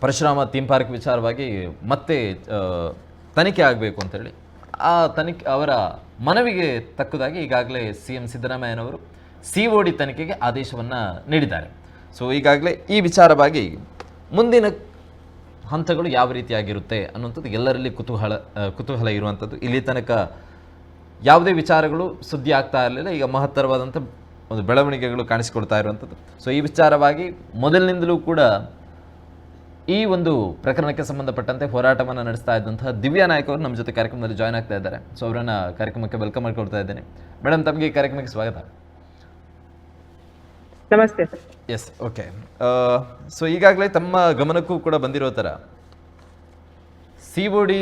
Parashurama theme park ವಿಚಾರವಾಗಿ ಮತ್ತೆ ತನಿಖೆ ಆಗಬೇಕು ಅಂತೇಳಿ ಆ ತನಿಖೆ ಅವರ ಮನವಿಗೆ ತಕ್ಕದಾಗಿ ಈಗಾಗಲೇ CM ಸಿದ್ದರಾಮಯ್ಯನವರು COD ತನಿಖೆಗೆ ಆದೇಶವನ್ನು ನೀಡಿದ್ದಾರೆ. ಸೊ ಈಗಾಗಲೇ ಈ ವಿಚಾರವಾಗಿ ಮುಂದಿನ ಹಂತಗಳು ಯಾವ ರೀತಿಯಾಗಿರುತ್ತೆ ಅನ್ನುವಂಥದ್ದು ಎಲ್ಲರಲ್ಲಿ ಕುತೂಹಲ ಇರುವಂಥದ್ದು. ಇಲ್ಲಿ ತನಕ ಯಾವುದೇ ವಿಚಾರಗಳು ಸುದ್ದಿ ಆಗ್ತಾ ಇರಲಿಲ್ಲ. ಈಗ ಮಹತ್ತರವಾದಂಥ ಒಂದು ಬೆಳವಣಿಗೆಗಳು ಕಾಣಿಸಿಕೊಳ್ತಾ ಇರುವಂಥದ್ದು. ಸೊ ಈ ವಿಚಾರವಾಗಿ ಮೊದಲಿನಿಂದಲೂ ಕೂಡ ಈ ಒಂದು ಪ್ರಕರಣಕ್ಕೆ ಸಂಬಂಧಪಟ್ಟಂತೆ ಹೋರಾಟವನ್ನು ನಡೆಸ್ತಾ ಇದ್ದಂತಹ ದಿವ್ಯಾ ನಾಯಕ್ ಅವರು ನಮ್ಮ ಜೊತೆ ಕಾರ್ಯಕ್ರಮದಲ್ಲಿ ಜಾಯ್ನ್ ಆಗ್ತಾ ಇದ್ದಾರೆ. ಸೊ ಅವರನ್ನು ಕಾರ್ಯಕ್ರಮಕ್ಕೆ ವೆಲ್ಕಮ್ ಮಾಡಿಕೊಡ್ತಾ ಇದ್ದೇನೆ. ಮೇಡಮ್, ತಮಗೆ ಈ ಕಾರ್ಯಕ್ರಮಕ್ಕೆ ಸ್ವಾಗತ. ನಮಸ್ತೆ. S, okay. ಸೊ ಈಗಾಗಲೇ ತಮ್ಮ ಗಮನಕ್ಕೂ ಕೂಡ ಬಂದಿರೋ ಥರ COD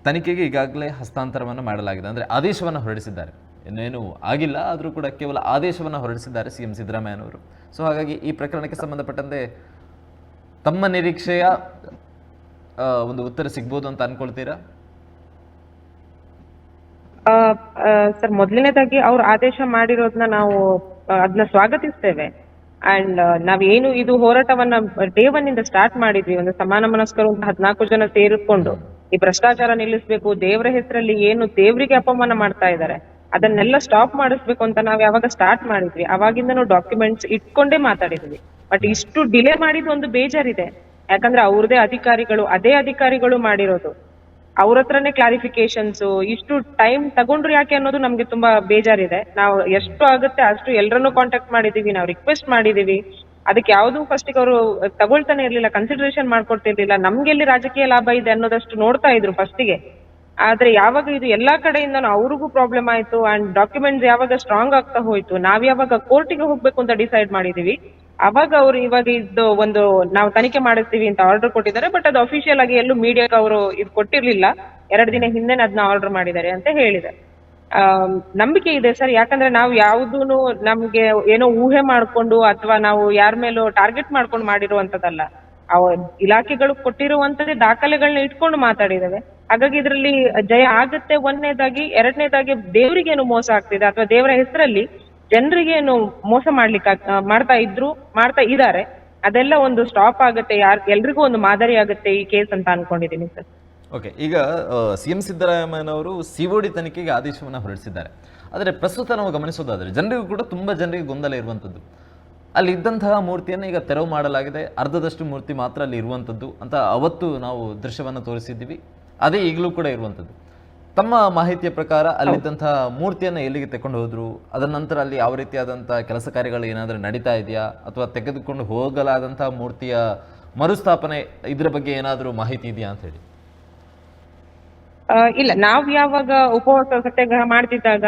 ತನಿಖೆಗೆ ಈಗಾಗಲೇ ಹಸ್ತಾಂತರವನ್ನು ಮಾಡಲಾಗಿದೆ, ಅಂದರೆ ಆದೇಶವನ್ನು ಹೊರಡಿಸಿದ್ದಾರೆ. ಇನ್ನೇನು ಆಗಿಲ್ಲ, ಆದರೂ ಕೂಡ ಕೇವಲ ಆದೇಶವನ್ನು ಹೊರಡಿಸಿದ್ದಾರೆ CM ಸಿದ್ದರಾಮಯ್ಯನವರು. ಸೊ ಹಾಗಾಗಿ ಈ ಪ್ರಕರಣಕ್ಕೆ ಸಂಬಂಧಪಟ್ಟಂತೆ ತಮ್ಮ ನಿರೀಕ್ಷೆಯ ಒಂದು ಉತ್ತರ ಸಿಗ್ಬೋದು ಅಂತ ಅನ್ಕೊಳ್ತೀರಾ? ಸರ್, ಮೊದಲನೇದಾಗಿ ಅವ್ರು ಆದೇಶ ಮಾಡಿರೋದನ್ನ ನಾವು ಅದನ್ನ ಸ್ವಾಗತಿಸ್ತೇವೆ. ಅಂಡ್ ನಾವೇನು ಇದು ಹೋರಾಟವನ್ನ ಡೇ 1 ಇಂದ ಸ್ಟಾರ್ಟ್ ಮಾಡಿದ್ವಿ. ಒಂದು ಸಮಾನ ಮನಸ್ಕರು ಅಂತ 14 ಜನ ಸೇರಿಕೊಂಡು ಈ ಭ್ರಷ್ಟಾಚಾರ ನಿಲ್ಲಿಸಬೇಕು, ದೇವರ ಹೆಸರಲ್ಲಿ ಏನು ದೇವರಿಗೆ ಅಪಮಾನ ಮಾಡ್ತಾ ಇದ್ದಾರೆ ಅದನ್ನೆಲ್ಲ ಸ್ಟಾಪ್ ಮಾಡಿಸ್ಬೇಕು ಅಂತ ನಾವ್ ಯಾವಾಗ ಸ್ಟಾರ್ಟ್ ಮಾಡಿದ್ವಿ ಅವಾಗಿಂದ ನಾವು ಡಾಕ್ಯುಮೆಂಟ್ಸ್ ಇಟ್ಕೊಂಡೇ ಮಾತಾಡಿದ್ವಿ. ಬಟ್ ಇಷ್ಟು ಡಿಲೇ ಮಾಡಿದ ಒಂದು ಬೇಜಾರಿದೆ. ಯಾಕಂದ್ರೆ ಅವ್ರದೇ ಅದೇ ಅಧಿಕಾರಿಗಳು ಮಾಡಿರೋದು, ಅವ್ರ ಹತ್ರನೇ ಕ್ಲಾರಿಫಿಕೇಶನ್ಸ್, ಇಷ್ಟು ಟೈಮ್ ತಗೊಂಡ್ರು ಯಾಕೆ ಅನ್ನೋದು ನಮ್ಗೆ ತುಂಬಾ ಬೇಜಾರಿದೆ. ನಾವು ಎಷ್ಟು ಆಗುತ್ತೆ ಅಷ್ಟು ಎಲ್ಲರನ್ನೂ ಕಾಂಟ್ಯಾಕ್ಟ್ ಮಾಡಿದೀವಿ, ನಾವು ರಿಕ್ವೆಸ್ಟ್ ಮಾಡಿದೀವಿ. ಅದಕ್ಕೆ ಯಾವ್ದು ಫಸ್ಟಿಗೆ ಅವರು ತಗೊಳ್ತಾನೆ ಇರ್ಲಿಲ್ಲ, ಕನ್ಸಿಡರೇಷನ್ ಮಾಡ್ಕೊಡ್ತಿರ್ಲಿಲ್ಲ. ನಮ್ಗೆ ಎಲ್ಲಿ ರಾಜಕೀಯ ಲಾಭ ಇದೆ ಅನ್ನೋದಷ್ಟು ನೋಡ್ತಾ ಇದ್ರು ಫಸ್ಟಿಗೆ. ಆದ್ರೆ ಯಾವಾಗ ಇದು ಎಲ್ಲಾ ಕಡೆಯಿಂದನೂ ಅವ್ರಿಗೂ ಪ್ರಾಬ್ಲಮ್ ಆಯ್ತು ಅಂಡ್ ಡಾಕ್ಯುಮೆಂಟ್ಸ್ ಯಾವಾಗ ಸ್ಟ್ರಾಂಗ್ ಆಗ್ತಾ ಹೋಯ್ತು, ನಾವ್ ಯಾವಾಗ ಕೋರ್ಟಿಗೆ ಹೋಗ್ಬೇಕು ಅಂತ ಡಿಸೈಡ್ ಮಾಡಿದೀವಿ, ಅವಾಗ ಅವ್ರು ಇವಾಗ ಇದು ಒಂದು ನಾವು ತನಿಖೆ ಮಾಡಿಸ್ತೀವಿ ಅಂತ ಆರ್ಡರ್ ಕೊಟ್ಟಿದ್ದಾರೆ. ಬಟ್ ಅದು ಅಫಿಷಿಯಲ್ ಆಗಿ ಎಲ್ಲೂ ಮೀಡಿಯಾಕ್ಕೆ ಅವರು ಇದು ಕೊಟ್ಟಿರ್ಲಿಲ್ಲ. 2 ದಿನ ಹಿಂದೆ ಅದನ್ನ ಆರ್ಡರ್ ಮಾಡಿದ್ದಾರೆ ಅಂತ ಹೇಳಿದ್ದಾರೆ. ನಂಬಿಕೆ ಇದೆ ಸರ್, ಯಾಕಂದ್ರೆ ನಾವು ಯಾವ್ದೂನು ನಮ್ಗೆ ಏನೋ ಊಹೆ ಮಾಡ್ಕೊಂಡು ಅಥವಾ ನಾವು ಯಾರ ಮೇಲೂ ಟಾರ್ಗೆಟ್ ಮಾಡ್ಕೊಂಡು ಮಾಡಿರುವಂತದಲ್ಲ. ಇಲಾಖೆಗಳು ಕೊಟ್ಟಿರುವಂತದೇ ದಾಖಲೆಗಳನ್ನ ಇಟ್ಕೊಂಡು ಮಾತಾಡಿದಾವೆ. ಹಾಗಾಗಿ ಇದರಲ್ಲಿ ಜಯ ಆಗತ್ತೆ. ಒಂದನೇದಾಗಿ. ಎರಡನೇದಾಗಿ ದೇವರಿಗೇನು ಮೋಸ ಆಗ್ತಿದೆ ಅಥವಾ ದೇವರ ಹೆಸರಲ್ಲಿ ಜನರಿಗೇನು ಮೋಸ ಮಾಡ್ತಾ ಇದ್ದಾರೆ, ಅದೆಲ್ಲ ಒಂದು ಸ್ಟಾಪ್ ಆಗುತ್ತೆ. ಎಲ್ರಿಗೂ ಒಂದು ಮಾದರಿ ಆಗುತ್ತೆ ಈ ಕೇಸ್ ಅಂತ ಅನ್ಕೊಂಡಿದೀನಿ ಸರ್. ಓಕೆ, ಈಗ CM ಸಿದ್ದರಾಮಯ್ಯನವರು COD ತನಿಖೆಗೆ ಆದೇಶವನ್ನು ಹೊರಡಿಸಿದ್ದಾರೆ. ಆದರೆ ಪ್ರಸ್ತುತ ನಾವು ಗಮನಿಸೋದಾದರೆ ಜನರಿಗೂ ಕೂಡ ತುಂಬ ಜನರಿಗೆ ಗೊಂದಲ ಇರುವಂಥದ್ದು. ಅಲ್ಲಿ ಇದ್ದಂತಹ ಮೂರ್ತಿಯನ್ನು ಈಗ ತೆರವು ಮಾಡಲಾಗಿದೆ, ಅರ್ಧದಷ್ಟು ಮೂರ್ತಿ ಮಾತ್ರ ಅಲ್ಲಿ ಇರುವಂಥದ್ದು ಅಂತ ಅವತ್ತು ನಾವು ದೃಶ್ಯವನ್ನು ತೋರಿಸಿದ್ದೀವಿ. ಅದೇ ಈಗಲೂ ಕೂಡ ಇರುವಂಥದ್ದು. ತಮ್ಮ ಮಾಹಿತಿಯ ಪ್ರಕಾರ ಅಲ್ಲಿದ್ದಂತಹ ಮೂರ್ತಿಯನ್ನು ಎಲ್ಲಿಗೆ ತೆಗೆದುಕೊಂಡು ಹೋದ್ರು, ಅದರ ನಂತರ ಅಲ್ಲಿ ಯಾವ ರೀತಿಯಾದಂಥ ಕೆಲಸ ಕಾರ್ಯಗಳು ಏನಾದರೂ ನಡೀತಾ ಇದೆಯಾ, ಅಥವಾ ತೆಗೆದುಕೊಂಡು ಹೋಗಲಾದಂತಹ ಮೂರ್ತಿಯ ಮರುಸ್ಥಾಪನೆ, ಇದರ ಬಗ್ಗೆ ಏನಾದರೂ ಮಾಹಿತಿ ಇದೆಯಾ ಅಂತ ಹೇಳಿ? ಇಲ್ಲ, ನಾವ್ ಯಾವಾಗ ಉಪವಾಸ ಸತ್ಯಾಗ್ರಹ ಮಾಡ್ತಿದ್ದಾಗ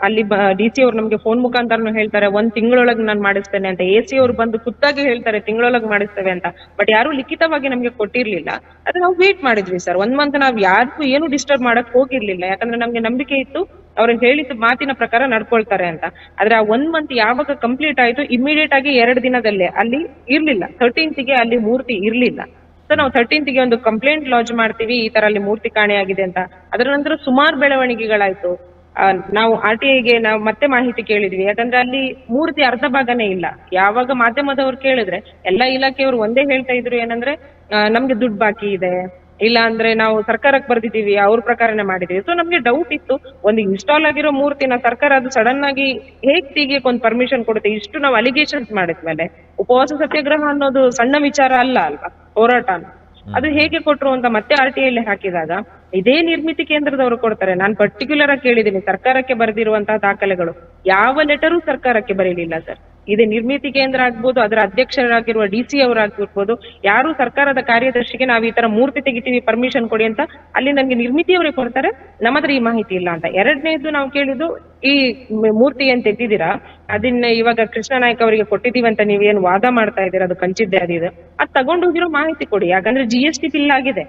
ಅಲ್ಲಿ DC ಅವ್ರು ನಮ್ಗೆ ಫೋನ್ ಮುಖಾಂತರನು ಹೇಳ್ತಾರೆ 1 ತಿಂಗಳೊಳಗೆ ನಾನು ಮಾಡಿಸ್ತೇನೆ ಅಂತ. AC ಅವ್ರು ಬಂದು ಖುದ್ದಾಗಿ ಹೇಳ್ತಾರೆ ತಿಂಗಳೊಳಗೆ ಮಾಡಿಸ್ತೇವೆ ಅಂತ. ಬಟ್ ಯಾರು ಲಿಖಿತವಾಗಿ ನಮ್ಗೆ ಕೊಟ್ಟಿರ್ಲಿಲ್ಲ. ಅದ್ ನಾವು ವೇಟ್ ಮಾಡಿದ್ವಿ ಸರ್. 1 ಮಂತ್ ನಾವ್ ಯಾರಿಗೂ ಏನು ಡಿಸ್ಟರ್ಬ್ ಮಾಡಕ್ ಹೋಗಿರ್ಲಿಲ್ಲ. ಯಾಕಂದ್ರೆ ನಮ್ಗೆ ನಂಬಿಕೆ ಇತ್ತು ಅವ್ರಿಗೆ ಹೇಳಿದ ಮಾತಿನ ಪ್ರಕಾರ ನಡ್ಕೊಳ್ತಾರೆ ಅಂತ. ಆದ್ರೆ ಆ 1 ಮಂತ್ ಯಾವಾಗ ಕಂಪ್ಲೀಟ್ ಆಯ್ತು, ಇಮಿಡಿಯೇಟ್ ಆಗಿ 2 ದಿನದಲ್ಲೇ ಅಲ್ಲಿ ಇರ್ಲಿಲ್ಲ. 13th ಅಲ್ಲಿ ಮೂರ್ತಿ ಇರ್ಲಿಲ್ಲ. ಸೊ ನಾವು 13th ಒಂದು ಕಂಪ್ಲೇಂಟ್ ಲಾಂಚ್ ಮಾಡ್ತೀವಿ, ಈ ತರ ಅಲ್ಲಿ ಮೂರ್ತಿ ಕಾಣೆಯಾಗಿದೆ ಅಂತ. ಅದರ ನಂತರ ಸುಮಾರು ಬೆಳವಣಿಗೆಗಳಾಯ್ತು. ನಾವು RTIಗೆ ನಾವು ಮತ್ತೆ ಮಾಹಿತಿ ಕೇಳಿದ್ವಿ. ಯಾಕಂದ್ರೆ ಅಲ್ಲಿ ಮೂರ್ತಿ ಅರ್ಧ ಭಾಗನೇ ಇಲ್ಲ. ಯಾವಾಗ ಮಾಧ್ಯಮದವ್ರು ಕೇಳಿದ್ರೆ ಎಲ್ಲಾ ಇಲಾಖೆಯವರು ಒಂದೇ ಹೇಳ್ತಾ ಇದ್ರು, ಏನಂದ್ರೆ ನಮ್ಗೆ ದುಡ್ಡು ಬಾಕಿ ಇದೆ, ಇಲ್ಲ ಅಂದ್ರೆ ನಾವು ಸರ್ಕಾರಕ್ಕೆ ಬರ್ದಿದೀವಿ, ಅವ್ರ ಪ್ರಕಾರನೇ ಮಾಡಿದೀವಿ. ಸೊ ನಮ್ಗೆ ಡೌಟ್ ಇತ್ತು, ಒಂದು ಇನ್ಸ್ಟಾಲ್ ಆಗಿರೋ ಮೂರ್ತಿನ ಸರ್ಕಾರ ಅದು ಸಡನ್ ಆಗಿ ಹೇಗ್ ತೆಗಿಯಕ್ಕೆ ಒಂದು ಪರ್ಮಿಷನ್ ಕೊಡುತ್ತೆ? ಇಷ್ಟು ನಾವು ಅಲಿಗೇಷನ್ಸ್ ಮಾಡಿದ್ಮೇಲೆ ಉಪವಾಸ ಸತ್ಯಾಗ್ರಹ ಅನ್ನೋದು ಸಣ್ಣ ವಿಚಾರ ಅಲ್ವಾ, ಹೋರಾಟ ಅದು ಹೇಗೆ ಕೊಟ್ರು ಅಂತ ಮತ್ತೆ RTIಯಲ್ಲಿ ಹಾಕಿದಾಗ ಇದೇ ನಿರ್ಮಿತಿ ಕೇಂದ್ರದವರು ಕೊಡ್ತಾರೆ. ನಾನು ಪರ್ಟಿಕ್ಯುಲರ್ ಆಗಿ ಕೇಳಿದ್ದೀನಿ, ಸರ್ಕಾರಕ್ಕೆ ಬರೆದಿರುವಂತಹ ದಾಖಲೆಗಳು ಯಾವ ಲೆಟರು ಸರ್ಕಾರಕ್ಕೆ ಬರೀಲಿಲ್ಲ ಸರ್. ಇದೇ ನಿರ್ಮಿತಿ ಕೇಂದ್ರ ಆಗ್ಬೋದು, ಅದರ ಅಧ್ಯಕ್ಷರಾಗಿರುವ DC ಅವರಾಗಿರ್ಬೋದು, ಯಾರು ಸರ್ಕಾರದ ಕಾರ್ಯದರ್ಶಿಗೆ ನಾವು ಈ ತರ ಮೂರ್ತಿ ತೆಗಿತೀವಿ ಪರ್ಮಿಷನ್ ಕೊಡಿ ಅಂತ ಅಲ್ಲಿ ನಮ್ಗೆ ನಿರ್ಮಿತಿಯವರೇ ಕೊಡ್ತಾರೆ, ನಮ್ಮ ಹತ್ರ ಈ ಮಾಹಿತಿ ಇಲ್ಲ ಅಂತ. ಎರಡನೇದು ನಾವು ಕೇಳಿದ್ದು, ಈ ಮೂರ್ತಿ ಏನ್ ತೆಗ್ದಿದ್ದೀರಾ ಅದನ್ನ ಇವಾಗ ಕೃಷ್ಣ ನಾಯ್ಕ ಅವರಿಗೆ ಕೊಟ್ಟಿದೀವಿ ಅಂತ ನೀವೇನು ವಾದ ಮಾಡ್ತಾ ಇದ್ದೀರಾ, ಅದು ಕಂಚಿದ್ದೆ ಅದಿದೆ, ಅದ್ ತಗೊಂಡು ಹೋಗಿರೋ ಮಾಹಿತಿ ಕೊಡಿ. ಯಾಕಂದ್ರೆ GST ಬಿಲ್ ಆಗಿದೆ,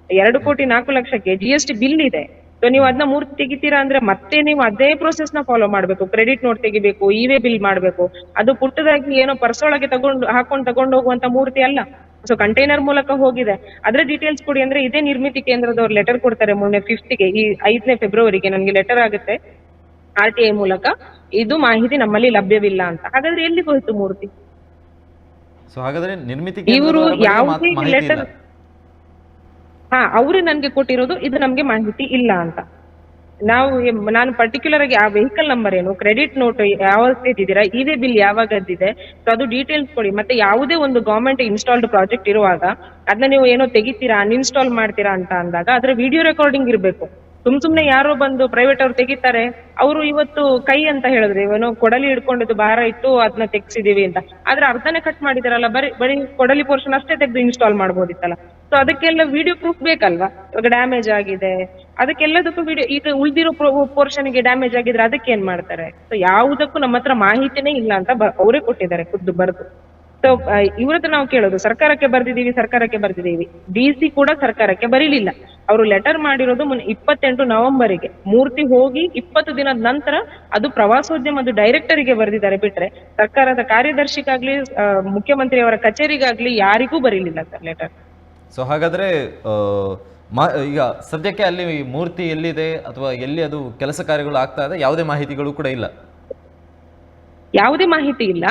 2,04,00,000ಕ್ಕೆ GST ಬಿಲ್ ಇದೆ. ಸೊ ನೀವು ಅದನ್ನ ಮೂರ್ತಿ ತೆಗಿತೀರಾ ಅಂದ್ರೆ ಮತ್ತೆ ನೀವು ಅದೇ ಪ್ರೊಸೆಸ್ ನ ಫಾಲೋ ಮಾಡ್ಬೇಕು. ಕ್ರೆಡಿಟ್ ನೋಟ್ ತೆಗಿಬೇಕು, ಇವೆ ಬಿಲ್ ಮಾಡ್ಬೇಕು. ಅದು ಪುಟ್ಟದಾಗಿ ಏನೋ ಪರ್ಸೊಳಗೆ ತಗೊಂಡು ಹೋಗುವಂತ ಮೂರ್ತಿ ಅಲ್ಲ. ಸೊ ಕಂಟೈನರ್ ಮೂಲಕ ಹೋಗಿದೆ, ಅದ್ರ ಡೀಟೇಲ್ಸ್ ಕೊಡಿ ಅಂದ್ರೆ ಇದೇ ನಿರ್ಮಿತಿ ಕೇಂದ್ರದವ್ರು ಲೆಟರ್ ಕೊಡ್ತಾರೆ. ಮೊನ್ನೆ 5th ಈ 5ನೇ ಫೆಬ್ರವರಿಗೆ ನನ್ಗೆ ಲೆಟರ್ ಆಗುತ್ತೆ RTI ಮೂಲಕ, ಇದು ಮಾಹಿತಿ ನಮ್ಮಲ್ಲಿ ಲಭ್ಯವಿಲ್ಲ ಅಂತ. ಹಾಗಾದ್ರೆ ಎಲ್ಲಿಗೆ ಹೋಯ್ತು ಮೂರ್ತಿ? ಸೊ ಹಾಗಾದ್ರೆ ನಿರ್ಮಿತಿ ಇವರು ಯಾವುದೇ ಲೆಟರ್ ಅವರು ನನ್ಗೆ ಕೊಟ್ಟಿರೋದು ಇದು ನಮ್ಗೆ ಮಾಹಿತಿ ಇಲ್ಲ ಅಂತ. ನಾನು ಪರ್ಟಿಕ್ಯುಲರ್ ಆಗಿ ಆ ವೆಹಿಕಲ್ ನಂಬರ್ ಏನು, ಕ್ರೆಡಿಟ್ ನೋಟ್ ಯಾವ ಇದ್ದೀರಾ, ಇವೆ ಬಿಲ್ ಯಾವಾಗದ್ದಿದೆ, ಸೊ ಅದು ಡೀಟೇಲ್ಸ್ ಕೊಡಿ. ಮತ್ತೆ ಯಾವುದೇ ಒಂದು ಗವರ್ಮೆಂಟ್ ಇನ್ಸ್ಟಾಲ್ಡ್ ಪ್ರಾಜೆಕ್ಟ್ ಇರುವಾಗ ಅದನ್ನ ನೀವು ಏನೋ ತೆಗಿತೀರಾ, ಅನ್ಇನ್ಸ್ಟಾಲ್ ಮಾಡ್ತೀರಾ ಅಂತ ಅಂದಾಗ ಅದ್ರ ವಿಡಿಯೋ ರೆಕಾರ್ಡಿಂಗ್ ಇರ್ಬೇಕು. ಸುಮ್ನೆ ಯಾರೋ ಬಂದು ಪ್ರೈವೇಟ್ ಅವ್ರು ತೆಗಿತಾರೆ, ಅವರು ಇವತ್ತು ಕೈ ಅಂತ ಹೇಳಿದ್ರೆ ಏನೋ ಕೊಡಲಿ ಹಿಡ್ಕೊಂಡಿದ್ದು ಭಾರ ಇತ್ತು ಅದನ್ನ ತೆಗ್ಸಿದೀವಿ ಅಂತ, ಆದ್ರೆ ಅರ್ಧನೇ ಕಟ್ ಮಾಡಿದಾರಲ್ಲ, ಬರೀ ಕೊಡಲಿ ಪೋರ್ಷನ್ ಅಷ್ಟೇ ತೆಗೆದು ಇನ್ಸ್ಟಾಲ್ ಮಾಡ್ಬೋದಿತ್ತಲ್ಲ. ಸೊ ಅದಕ್ಕೆಲ್ಲ ವಿಡಿಯೋ ಪ್ರೂಫ್ ಬೇಕಲ್ವಾ? ಇವಾಗ ಡ್ಯಾಮೇಜ್ ಆಗಿದೆ ಅದಕ್ಕೆಲ್ಲದಕ್ಕೂ ವಿಡಿಯೋ, ಈಗ ಉಳಿದಿರೋ ಪೋರ್ಷನ್ ಗೆ ಡ್ಯಾಮೇಜ್ ಆಗಿದ್ರೆ ಅದಕ್ಕೆ ಏನ್ ಮಾಡ್ತಾರೆ? ಸೊ ಯಾವುದಕ್ಕೂ ನಮ್ಮ ಹತ್ರ ಮಾಹಿತಿನೇ ಇಲ್ಲ ಅಂತ ಅವರೇ ಕೊಟ್ಟಿದ್ದಾರೆ ಖುದ್ದು ಬರೆದು. ಸೊ ಇವ್ರ ಹತ್ರ ನಾವು ಕೇಳೋದು ಸರ್ಕಾರಕ್ಕೆ ಬರ್ದಿದೀವಿ. ಡಿಸಿ ಕೂಡ ಸರ್ಕಾರಕ್ಕೆ ಬರೀಲಿಲ್ಲ. ಅವರು ಲೆಟರ್ ಮಾಡಿರೋದು 28 ನವೆಂಬರ್ಗೆ, ಮೂರ್ತಿ ಹೋಗಿ 20 ದಿನದ ನಂತರ ಅದು ಪ್ರವಾಸೋದ್ಯಮದ ಡೈರೆಕ್ಟರಿಗೆ ಬರೆದಿದ್ದಾರೆ ಬಿಟ್ರೆ ಸರ್ಕಾರದ ಕಾರ್ಯದರ್ಶಿಗಾಗ್ಲಿ ಮುಖ್ಯಮಂತ್ರಿ ಅವರ ಕಚೇರಿಗಾಗ್ಲಿ ಯಾರಿಗೂ ಬರೀಲಿಲ್ಲ ಸರ್ ಲೆಟರ್. ಸೊ ಹಾಗಾದ್ರೆ ಈಗ ಸದ್ಯಕ್ಕೆ ಅಲ್ಲಿ ಮೂರ್ತಿ ಎಲ್ಲಿದೆ ಅಥವಾ ಎಲ್ಲಿ ಅದು ಕೆಲಸ ಕಾರ್ಯಗಳು ಆಗ್ತಾ ಇದೆ ಯಾವುದೇ ಮಾಹಿತಿಗಳು ಕೂಡ ಇಲ್ಲ. ಯಾವುದೇ ಮಾಹಿತಿ ಇಲ್ಲ.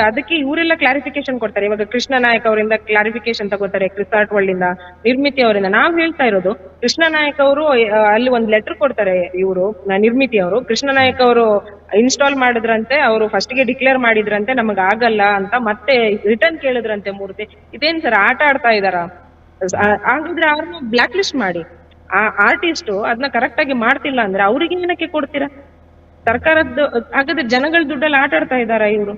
ಅದಕ್ಕೆ ಇವರೆಲ್ಲ ಕ್ಲಾರಿಫಿಕೇಶನ್ ಕೊಡ್ತಾರೆ. ಇವಾಗ ಕೃಷ್ಣ ನಾಯಕ್ ಅವರಿಂದ ಕ್ಲಾರಿಫಿಕೇಶನ್ ತಗೋತಾರೆ, ಕ್ರಿಸಾರ್ಟ್ ವರ್ಲ್ಡ್ ಇಂದ, ನಿರ್ಮಿತಿ ಅವರಿಂದ. ನಾವ್ ಹೇಳ್ತಾ ಇರೋದು ಕೃಷ್ಣ ನಾಯಕ್ ಅವರು ಅಲ್ಲಿ ಒಂದ್ ಲೆಟರ್ ಕೊಡ್ತಾರೆ, ಇವರು ನಿರ್ಮಿತಿ ಅವರು. ಕೃಷ್ಣ ನಾಯಕ್ ಅವರು ಇನ್ಸ್ಟಾಲ್ ಮಾಡಿದ್ರಂತೆ, ಅವರು ಫಸ್ಟ್ ಗೆ ಡಿಕ್ಲೇರ್ ಮಾಡಿದ್ರಂತೆ ನಮಗ್ ಆಗಲ್ಲ ಅಂತ, ಮತ್ತೆ ರಿಟರ್ನ್ ಕೇಳಿದ್ರಂತೆ ಮೂರ್ತಿ. ಇದೇನ್ ಸರ್ ಆಟ ಆಡ್ತಾ ಇದಾರ? ಹಾಗಿದ್ರೆ ಅವ್ರನ್ನ ಬ್ಲಾಕ್ ಲಿಸ್ಟ್ ಮಾಡಿ. ಆ ಆರ್ಟಿಸ್ಟ್ ಅದನ್ನ ಕರೆಕ್ಟ್ ಆಗಿ ಮಾಡ್ತಿಲ್ಲ ಅಂದ್ರೆ ಅವ್ರಿಗೆ ಏನಕ್ಕೆ ಕೊಡ್ತೀರಾ? ಸರ್ಕಾರದ್ದು ಹಾಗಾದ್ರೆ ಜನಗಳ ದುಡ್ಡಲ್ಲಿ ಆಟ ಆಡ್ತಾ ಇದಾರ ಇವರು?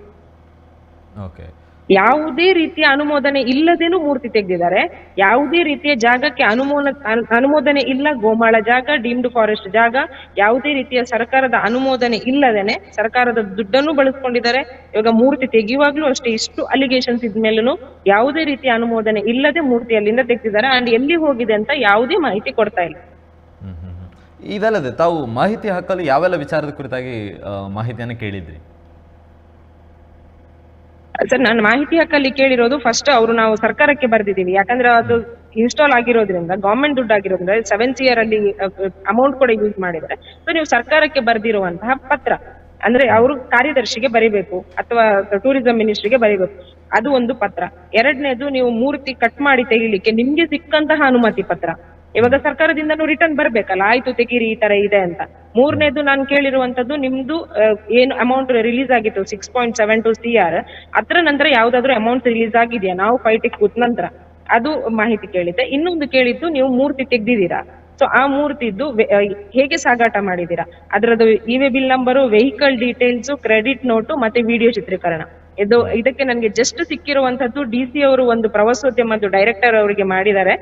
ಯಾವುದೇ ರೀತಿಯ ಅನುಮೋದನೆ ಇಲ್ಲದೇನು ಮೂರ್ತಿ ತೆಗೆದಿದ್ದಾರೆ. ಯಾವುದೇ ರೀತಿಯ ಜಾಗಕ್ಕೆ ಅನುಮೋದನೆ ಇಲ್ಲ. ಗೋಮಾಳ ಜಾಗ, ಡೀಮ್ಡ್ ಫಾರೆಸ್ಟ್ ಜಾಗ, ಯಾವುದೇ ರೀತಿಯ ಸರ್ಕಾರದ ಅನುಮೋದನೆ ಇಲ್ಲದೇನೆ ಸರ್ಕಾರದ ದುಡ್ಡನ್ನು ಬಳಸ್ಕೊಂಡಿದ್ದಾರೆ. ಇವಾಗ ಮೂರ್ತಿ ತೆಗೆಯುವಾಗ್ಲೂ ಅಷ್ಟೇ, ಇಷ್ಟು ಅಲಿಗೇಷನ್ಸ್ ಇದ್ಮೇಲೂ ಯಾವುದೇ ರೀತಿಯ ಅನುಮೋದನೆ ಇಲ್ಲದೆ ಮೂರ್ತಿ ಅಲ್ಲಿಂದ ತೆಗೆದಿದ್ದಾರೆ. ಅಂಡ್ ಎಲ್ಲಿ ಹೋಗಿದೆ ಅಂತ ಯಾವುದೇ ಮಾಹಿತಿ ಕೊಡ್ತಾ ಇಲ್ಲ. ಇದಲ್ಲದೆ ತಾವು ಮಾಹಿತಿ ಹಕ್ಕಲ್ಲಿ ಯಾವೆಲ್ಲ ವಿಚಾರದ ಕುರಿತಾಗಿ ಮಾಹಿತಿಯನ್ನು ಕೇಳಿದ್ರಿ? ಸರ್, ನಾನು ಮಾಹಿತಿ ಹಕ್ಕಲ್ಲಿ ಕೇಳಿರೋದು ಫಸ್ಟ್ ನಾವು ಸರ್ಕಾರಕ್ಕೆ ಬರ್ದಿದೀವಿ. ಯಾಕಂದ್ರೆ ಅದು ಇನ್ಸ್ಟಾಲ್ ಆಗಿರೋದ್ರಿಂದ, ಗವರ್ಮೆಂಟ್ ದುಡ್ಡು ಆಗಿರೋದ್ರಿಂದ 7th year ಅಲ್ಲಿ ಅಮೌಂಟ್ ಕೂಡ ಯೂಸ್ ಮಾಡಿದ್ರೆ, ಸೊ ನೀವು ಸರ್ಕಾರಕ್ಕೆ ಬರ್ದಿರುವಂತಹ ಪತ್ರ ಅಂದ್ರೆ ಅವರು ಕಾರ್ಯದರ್ಶಿಗೆ ಬರಿಬೇಕು ಅಥವಾ ಟೂರಿಸಂ ಮಿನಿಸ್ಟ್ರಿಗೆ ಬರಿಬೇಕು. ಅದು ಒಂದು ಪತ್ರ. ಎರಡನೇದು, ನೀವು ಮೂರ್ತಿ ಕಟ್ ಮಾಡಿ ತೆಗಿಲಿಕ್ಕೆ ನಿಮ್ಗೆ ಸಿಕ್ಕಂತಹ ಅನುಮತಿ ಪತ್ರ. ಇವಾಗ ಸರ್ಕಾರದಿಂದನೂ ರಿಟರ್ನ್ ಬರ್ಬೇಕಲ್ಲ, ಆಯ್ತು ತೆಗೀರಿ ಈ ತರ ಇದೆ ಅಂತ. ಮೂರನೇದು ನಾನು ಕೇಳಿರುವಂತದ್ದು, ನಿಮ್ದು ಏನು ಅಮೌಂಟ್ ರಿಲೀಸ್ ಆಗಿತ್ತು 6.72 CR, ಅದ್ರ ನಂತರ ಯಾವ್ದಾದ್ರು ಅಮೌಂಟ್ ರಿಲೀಸ್ ಆಗಿದೆಯಾ ನಾವು ಫೈಟಿಗೆ ಕೂತ್ ನಂತರ, ಅದು ಮಾಹಿತಿ ಕೇಳಿದ್ದೆ. ಇನ್ನೊಂದು ಕೇಳಿದ್ದು, ನೀವು ಮೂರ್ತಿ ತೆಗ್ದಿದ್ದೀರಾ, ಸೊ ಆ ಮೂರ್ತಿದ್ದು ಹೇಗೆ ಸಾಗಾಟ ಮಾಡಿದೀರಾ, ಅದ್ರದ್ದು ಇವೆ bill number, vehicle details, credit note ಮತ್ತೆ ವಿಡಿಯೋ ಚಿತ್ರೀಕರಣ. ಇದಕ್ಕೆ ನನಗೆ ಜಸ್ಟ್ ಸಿಕ್ಕಿರುವಂತದ್ದು DC ಅವರು ಒಂದು ಪ್ರವಾಸೋದ್ಯಮದ ಡೈರೆಕ್ಟರ್ ಅವರಿಗೆ ಮಾಡಿದ್ದಾರೆ,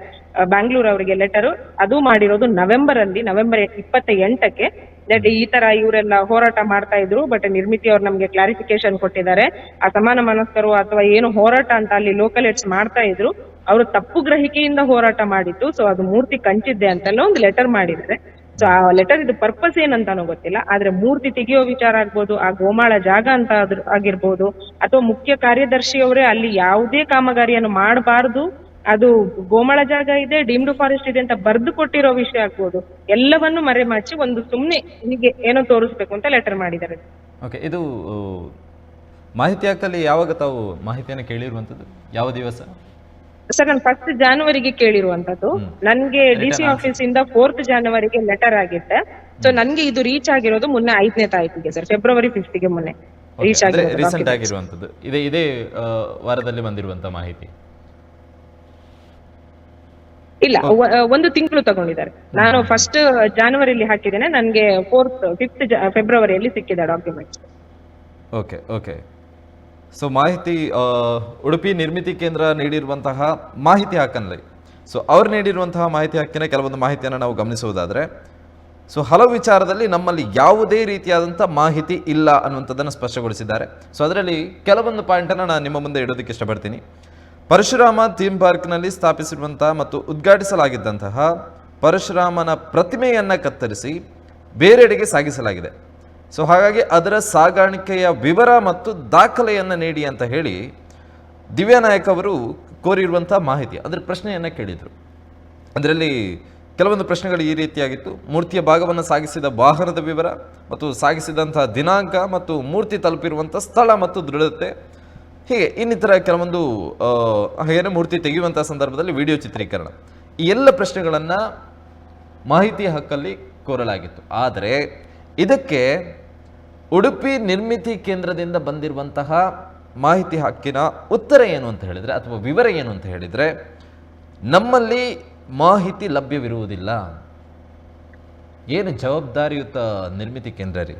ಬ್ಯಾಂಗ್ಳೂರ್ ಅವರಿಗೆ ಲೆಟರ್. ಅದು ಮಾಡಿರೋದು ನವೆಂಬರ್ 28ಕ್ಕೆ. ದಟ್ ಈ ತರ ಇವರೆಲ್ಲ ಹೋರಾಟ ಮಾಡ್ತಾ ಇದ್ರು, ಬಟ್ ನಿರ್ಮಿತಿ ಅವ್ರು ನಮ್ಗೆ ಕ್ಲಾರಿಫಿಕೇಶನ್ ಕೊಟ್ಟಿದ್ದಾರೆ. ಆ ಸಮಾನ ಮನಸ್ಕರು ಅಥವಾ ಏನು ಹೋರಾಟ ಅಂತ ಅಲ್ಲಿ ಲೋಕಲ್ ಹೆಡ್ಸ್ ಮಾಡ್ತಾ ಇದ್ರು, ಅವರು ತಪ್ಪು ಗ್ರಹಿಕೆಯಿಂದ ಹೋರಾಟ ಮಾಡಿದ್ದು. ಸೊ ಅದು ಮೂರ್ತಿ ಕಂಚಿದ್ದೆ ಅಂತೆಲ್ಲ ಒಂದು ಲೆಟರ್ ಮಾಡಿದ್ದಾರೆ. ಸೊ ಆ ಲೆಟರ್ ಇದು ಪರ್ಪಸ್ ಏನಂತಾನೂ ಗೊತ್ತಿಲ್ಲ, ಆದ್ರೆ ಮೂರ್ತಿ ತೆಗೆಯೋ ವಿಚಾರ ಆಗ್ಬೋದು, ಆ ಗೋಮಾಳ ಜಾಗ ಅಂತ ಆಗಿರ್ಬೋದು, ಅಥವಾ ಮುಖ್ಯ ಕಾರ್ಯದರ್ಶಿಯವರೇ ಅಲ್ಲಿ ಯಾವುದೇ ಕಾಮಗಾರಿಯನ್ನು ಮಾಡಬಾರದು, ಅದು ಗೋಮಾಳ ಜಾಗ ಇದೆ, ಡೀಮ್ಡ್ ಫಾರೆಸ್ಟ್ ಇದೆ ಅಂತ ಬರ್ದು ಕೊಟ್ಟಿರೋ ವಿಷಯ ಆಗ್ಬೋದು, ಎಲ್ಲವನ್ನು ಮರೆಮಾಚಿ ಒಂದು ಸುಮ್ನೆ ಹೀಗೆ ಏನೋ ತೋರಿಸ್ಬೇಕು ಅಂತ ಲೆಟರ್ ಮಾಡಿದ್ದಾರೆ. ಓಕೆ, ಇದು ಮಾಹಿತಿ ಹಕ್ಕಲ್ಲಿ ಯಾವಾಗ ತಾವು ಮಾಹಿತಿಯನ್ನು ಕೇಳಿರುವಂತದ್ದು, ಯಾವ ದಿವಸ? ಸರ್, ನಾನು 1st ಜಾನ್ವರಿಗೆ ಕೇಳಿರುವಂತದ್ದು. ನನ್ಗೆ DC ಆಫೀಸ್ ಇಂದ 4th ಜಾನ್ವರಿಗೆ ಲೆಟರ್ ಆಗಿತ್ತೆ. ಸೊ ನನ್ಗೆ ಇದು ರೀಚ್ ಆಗಿರೋದು ಮೊನ್ನೆ 5ನೇ ತಾರೀಕಿಗೆ ಸರ್, ಫೆಬ್ರವರಿ 5th ಮೊನ್ನೆ ರೀಚ್ ಆಗಿರುವಂತದ್ದು. ಇದೇ ವಾರದಲ್ಲಿ ಬಂದಿರುವಂತ ಮಾಹಿತಿ ಇಲ್ಲ, ಒಂದು ತಿಂಗಳು ತಗೊಂಡಿದ್ದಾರೆ. ನಾನು 1st ಜಾನ್ವರಿಲಿ ಹಾಕಿದ್ದೇನೆ, ನನ್ಗೆ 5th ಫೆಬ್ರವರಿಯಲ್ಲಿ ಸಿಕ್ಕಿದೆ ಡಾಕ್ಯುಮೆಂಟ್ಸ್. ಓಕೆ. ಸೊ ಮಾಹಿತಿ ಉಡುಪಿ ನಿರ್ಮಿತಿ ಕೇಂದ್ರ ನೀಡಿರುವಂತಹ ಮಾಹಿತಿ ಹಕ್ಕನಲ್ಲಿ, ಸೊ ಅವ್ರು ನೀಡಿರುವಂತಹ ಮಾಹಿತಿ ಹಕ್ಕಿನ ಕೆಲವೊಂದು ಮಾಹಿತಿಯನ್ನು ನಾವು ಗಮನಿಸುವುದಾದರೆ, ಸೊ ಹಲವು ವಿಚಾರದಲ್ಲಿ ನಮ್ಮಲ್ಲಿ ಯಾವುದೇ ರೀತಿಯಾದಂಥ ಮಾಹಿತಿ ಇಲ್ಲ ಅನ್ನುವಂಥದ್ದನ್ನು ಸ್ಪಷ್ಟಗೊಳಿಸಿದ್ದಾರೆ. ಸೊ ಅದರಲ್ಲಿ ಕೆಲವೊಂದು ಪಾಯಿಂಟನ್ನು ನಾನು ನಿಮ್ಮ ಮುಂದೆ ಇಡೋದಕ್ಕೆ ಇಷ್ಟಪಡ್ತೀನಿ. ಪರಶುರಾಮ ಥೀಮ್ ಪಾರ್ಕ್ನಲ್ಲಿ ಸ್ಥಾಪಿಸಿರುವಂತಹ ಮತ್ತು ಉದ್ಘಾಟಿಸಲಾಗಿದ್ದಂತಹ ಪರಶುರಾಮನ ಪ್ರತಿಮೆಯನ್ನು ಕತ್ತರಿಸಿ ಬೇರೆಡೆಗೆ ಸಾಗಿಸಲಾಗಿದೆ. ಸೊ ಹಾಗಾಗಿ ಅದರ ಸಾಗಾಣಿಕೆಯ ವಿವರ ಮತ್ತು ದಾಖಲೆಯನ್ನು ನೀಡಿ ಅಂತ ಹೇಳಿ ದಿವ್ಯಾನಾಯಕ್ ಅವರು ಕೋರಿರುವಂಥ ಮಾಹಿತಿ, ಅದರ ಪ್ರಶ್ನೆಯನ್ನು ಕೇಳಿದರು. ಅದರಲ್ಲಿ ಕೆಲವೊಂದು ಪ್ರಶ್ನೆಗಳು ಈ ರೀತಿಯಾಗಿತ್ತು: ಮೂರ್ತಿಯ ಭಾಗವನ್ನು ಸಾಗಿಸಿದ ವಾಹನದ ವಿವರ ಮತ್ತು ಸಾಗಿಸಿದಂಥ ದಿನಾಂಕ ಮತ್ತು ಮೂರ್ತಿ ತಲುಪಿರುವಂಥ ಸ್ಥಳ ಮತ್ತು ದೃಢತೆ, ಹೀಗೆ ಇನ್ನಿತರ ಕೆಲವೊಂದು ಹಾಗೇನೆ ಮೂರ್ತಿ ತೆಗೆಯುವಂಥ ಸಂದರ್ಭದಲ್ಲಿ ವಿಡಿಯೋ ಚಿತ್ರೀಕರಣ, ಈ ಎಲ್ಲ ಪ್ರಶ್ನೆಗಳನ್ನು ಮಾಹಿತಿ ಹಕ್ಕಲ್ಲಿ ಕೋರಲಾಗಿತ್ತು. ಆದರೆ ಇದಕ್ಕೆ ಉಡುಪಿ ನಿರ್ಮಿತಿ ಕೇಂದ್ರದಿಂದ ಬಂದಿರುವಂತಹ ಮಾಹಿತಿ ಹಕ್ಕಿನ ಉತ್ತರ ಏನು ಅಂತ ಹೇಳಿದರೆ, ಅಥವಾ ವಿವರ ಏನು ಅಂತ ಹೇಳಿದರೆ, ನಮ್ಮಲ್ಲಿ ಮಾಹಿತಿ ಲಭ್ಯವಿರುವುದಿಲ್ಲ. ಏನು ಜವಾಬ್ದಾರಿಯುತ ನಿರ್ಮಿತಿ ಕೇಂದ್ರ ರೀ?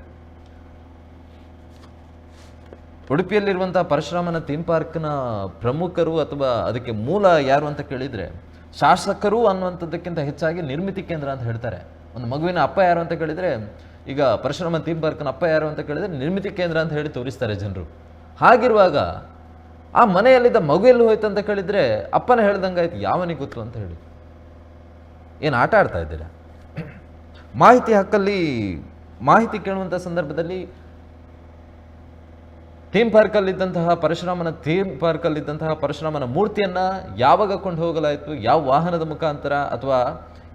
ಉಡುಪಿಯಲ್ಲಿರುವಂತಹ ಪರಶುರಾಮನ ಥೀಮ್ ಪಾರ್ಕ್ನ ಪ್ರಮುಖರು ಅಥವಾ ಅದಕ್ಕೆ ಮೂಲ ಯಾರು ಅಂತ ಕೇಳಿದರೆ ಶಾಸಕರು ಅನ್ನುವಂಥದ್ದಕ್ಕಿಂತ ಹೆಚ್ಚಾಗಿ ನಿರ್ಮಿತಿ ಕೇಂದ್ರ ಅಂತ ಹೇಳ್ತಾರೆ. ಒಂದು ಮಗುವಿನ ಅಪ್ಪ ಯಾರು ಅಂತ ಕೇಳಿದರೆ, ಈಗ ಪರಶುರಾಮ ಥೀಮ್ ಪಾರ್ಕ್ನ ಅಪ್ಪ ಯಾರು ಅಂತ ಕೇಳಿದರೆ ನಿರ್ಮಿತಿ ಕೇಂದ್ರ ಅಂತ ಹೇಳಿ ತೋರಿಸ್ತಾರೆ ಜನರು. ಹಾಗಿರುವಾಗ ಆ ಮನೆಯಲ್ಲಿದ್ದ ಮಗು ಎಲ್ಲಿ ಹೋಯ್ತು ಅಂತ ಕೇಳಿದರೆ ಅಪ್ಪನ ಹೇಳ್ದಂಗೆ ಆಯ್ತು, ಯಾವನಿಗೆ ಗೊತ್ತು ಅಂತ ಹೇಳಿ. ಏನು ಆಟ ಆಡ್ತಾ ಇದ್ದೀರಾ? ಮಾಹಿತಿ ಹಕ್ಕಲ್ಲಿ ಮಾಹಿತಿ ಕೇಳುವಂಥ ಸಂದರ್ಭದಲ್ಲಿ ಥೀಮ್ ಪಾರ್ಕಲ್ಲಿದ್ದಂತಹ ಪರಶುರಾಮನ ಮೂರ್ತಿಯನ್ನು ಯಾವಾಗ ಕೊಂಡು ಹೋಗಲಾಯಿತು, ಯಾವ ವಾಹನದ ಮುಖಾಂತರ ಅಥವಾ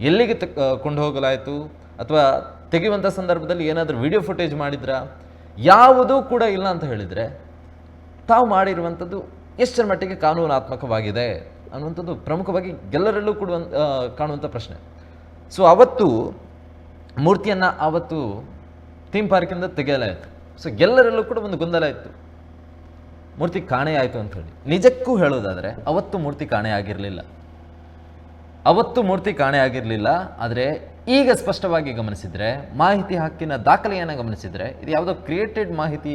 ಎಲ್ಲಿಗೆ ಕೊಂಡು ಹೋಗಲಾಯಿತು, ಅಥವಾ ತೆಗೆಯುವಂಥ ಸಂದರ್ಭದಲ್ಲಿ ಏನಾದರೂ ವಿಡಿಯೋ ಫುಟೇಜ್ ಮಾಡಿದ್ರ, ಯಾವುದೂ ಕೂಡ ಇಲ್ಲ ಅಂತ ಹೇಳಿದರೆ ತಾವು ಮಾಡಿರುವಂಥದ್ದು ಎಷ್ಟರ ಮಟ್ಟಿಗೆ ಕಾನೂನಾತ್ಮಕವಾಗಿದೆ ಅನ್ನುವಂಥದ್ದು ಪ್ರಮುಖವಾಗಿ ಎಲ್ಲರಲ್ಲೂ ಕೂಡ ಕಾಣುವಂಥ ಪ್ರಶ್ನೆ. ಸೊ ಅವತ್ತು ಮೂರ್ತಿಯನ್ನು ಥೀಮ್ ಪಾರ್ಕಿಂದ ತೆಗೆಯಲಾಯಿತು. ಸೊ ಎಲ್ಲರಲ್ಲೂ ಕೂಡ ಒಂದು ಗೊಂದಲ ಇತ್ತು, ಮೂರ್ತಿ ಕಾಣೆಯಾಯಿತು ಅಂತ ಹೇಳಿ. ನಿಜಕ್ಕೂ ಹೇಳೋದಾದರೆ ಅವತ್ತು ಮೂರ್ತಿ ಕಾಣೆಯಾಗಿರಲಿಲ್ಲ. ಆದರೆ ಈಗ ಸ್ಪಷ್ಟವಾಗಿ ಗಮನಿಸಿದರೆ, ಮಾಹಿತಿ ಹಕ್ಕಿನ ದಾಖಲೆಯನ್ನು ಗಮನಿಸಿದರೆ, ಇದು ಯಾವುದೋ ಕ್ರಿಯೇಟೆಡ್ ಮಾಹಿತಿ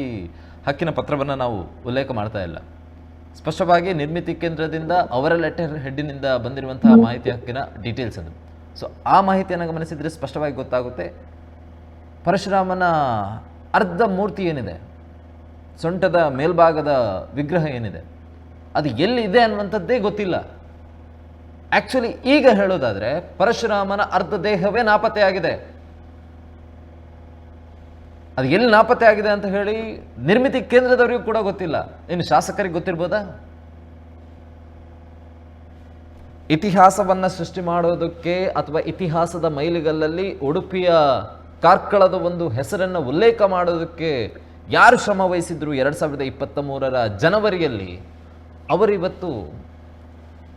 ಹಕ್ಕಿನ ಪತ್ರವನ್ನು ನಾವು ಉಲ್ಲೇಖ ಮಾಡ್ತಾ ಇಲ್ಲ. ಸ್ಪಷ್ಟವಾಗಿ ನಿರ್ಮಿತಿ ಕೇಂದ್ರದಿಂದ ಅವರ ಲೆಟರ್ ಹೆಡ್ಡಿನಿಂದ ಬಂದಿರುವಂತಹ ಮಾಹಿತಿ ಹಕ್ಕಿನ ಡೀಟೇಲ್ಸ್ ಅದು. ಸೊ ಆ ಮಾಹಿತಿಯನ್ನು ಗಮನಿಸಿದರೆ ಸ್ಪಷ್ಟವಾಗಿ ಗೊತ್ತಾಗುತ್ತೆ, ಪರಶುರಾಮನ ಅರ್ಧ ಮೂರ್ತಿ ಏನಿದೆ, ಸೊಂಟದ ಮೇಲ್ಭಾಗದ ವಿಗ್ರಹ ಏನಿದೆ, ಅದು ಎಲ್ಲಿದೆ ಅನ್ನುವಂಥದ್ದೇ ಗೊತ್ತಿಲ್ಲ. ಆ್ಯಕ್ಚುಲಿ ಈಗ ಹೇಳೋದಾದರೆ ಪರಶುರಾಮನ ಅರ್ಧ ದೇಹವೇ ನಾಪತ್ತೆಯಾಗಿದೆ. ಅದು ಎಲ್ಲಿ ನಾಪತ್ತೆ ಆಗಿದೆ ಅಂತ ಹೇಳಿ ನಿರ್ಮಿತಿ ಕೇಂದ್ರದವರಿಗೂ ಕೂಡ ಗೊತ್ತಿಲ್ಲ. ಇನ್ನು ಶಾಸಕರಿಗೆ ಗೊತ್ತಿರ್ಬೋದಾ? ಇತಿಹಾಸವನ್ನು ಸೃಷ್ಟಿ ಮಾಡೋದಕ್ಕೆ ಅಥವಾ ಇತಿಹಾಸದ ಮೈಲಿಗಲ್ಲಲ್ಲಿ ಉಡುಪಿಯ ಕಾರ್ಕಳದ ಒಂದು ಹೆಸರನ್ನು ಉಲ್ಲೇಖ ಮಾಡೋದಕ್ಕೆ ಯಾರು ಶ್ರಮ ವಹಿಸಿದ್ರು 2023 ಜನವರಿಯಲ್ಲಿ, ಅವರಿವತ್ತು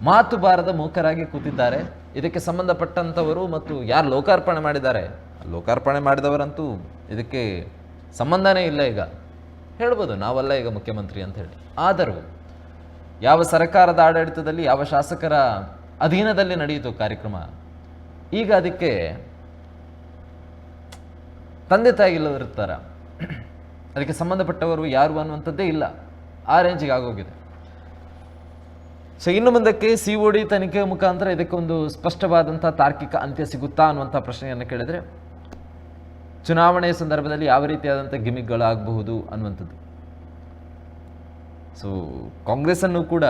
ಮಾತು ಬಾರದ ಮೂಕರಾಗಿ ಕೂತಿದ್ದಾರೆ. ಇದಕ್ಕೆ ಸಂಬಂಧಪಟ್ಟಂಥವರು ಮತ್ತು ಯಾರು ಲೋಕಾರ್ಪಣೆ ಮಾಡಿದ್ದಾರೆ, ಲೋಕಾರ್ಪಣೆ ಮಾಡಿದವರಂತೂ ಇದಕ್ಕೆ ಸಂಬಂಧನೇ ಇಲ್ಲ. ಈಗ ಹೇಳ್ಬೋದು ನಾವಲ್ಲ ಈಗ ಮುಖ್ಯಮಂತ್ರಿ ಅಂತ ಹೇಳಿ. ಆದರೂ ಯಾವ ಸರ್ಕಾರದ ಆಡಳಿತದಲ್ಲಿ, ಯಾವ ಶಾಸಕರ ಅಧೀನದಲ್ಲಿ ನಡೆಯಿತು ಕಾರ್ಯಕ್ರಮ, ಈಗ ಅದಕ್ಕೆ ತಂದೆ ತಾಯಿ ಇಲ್ಲದಿರ್ತಾರ, ಅದಕ್ಕೆ ಸಂಬಂಧಪಟ್ಟವರು ಯಾರು ಅನ್ನುವಂಥದ್ದೇ ಇಲ್ಲ. ಆ ರೇಂಜಿಗೆ ಆಗೋಗಿದೆ. ಸೊ ಇನ್ನು ಮುಂದಕ್ಕೆ COD ತನಿಖೆ ಮುಖಾಂತರ ಇದಕ್ಕೆ ಒಂದು ಸ್ಪಷ್ಟವಾದಂಥ ತಾರ್ಕಿಕ ಅಂತ್ಯ ಸಿಗುತ್ತಾ ಅನ್ನುವಂಥ ಪ್ರಶ್ನೆಯನ್ನು ಕೇಳಿದರೆ, ಚುನಾವಣೆಯ ಸಂದರ್ಭದಲ್ಲಿ ಯಾವ ರೀತಿಯಾದಂಥ ಗಿಮಿಕ್ಗಳಾಗಬಹುದು ಅನ್ನುವಂಥದ್ದು. ಸೊ ಕಾಂಗ್ರೆಸ್ಸನ್ನು ಕೂಡ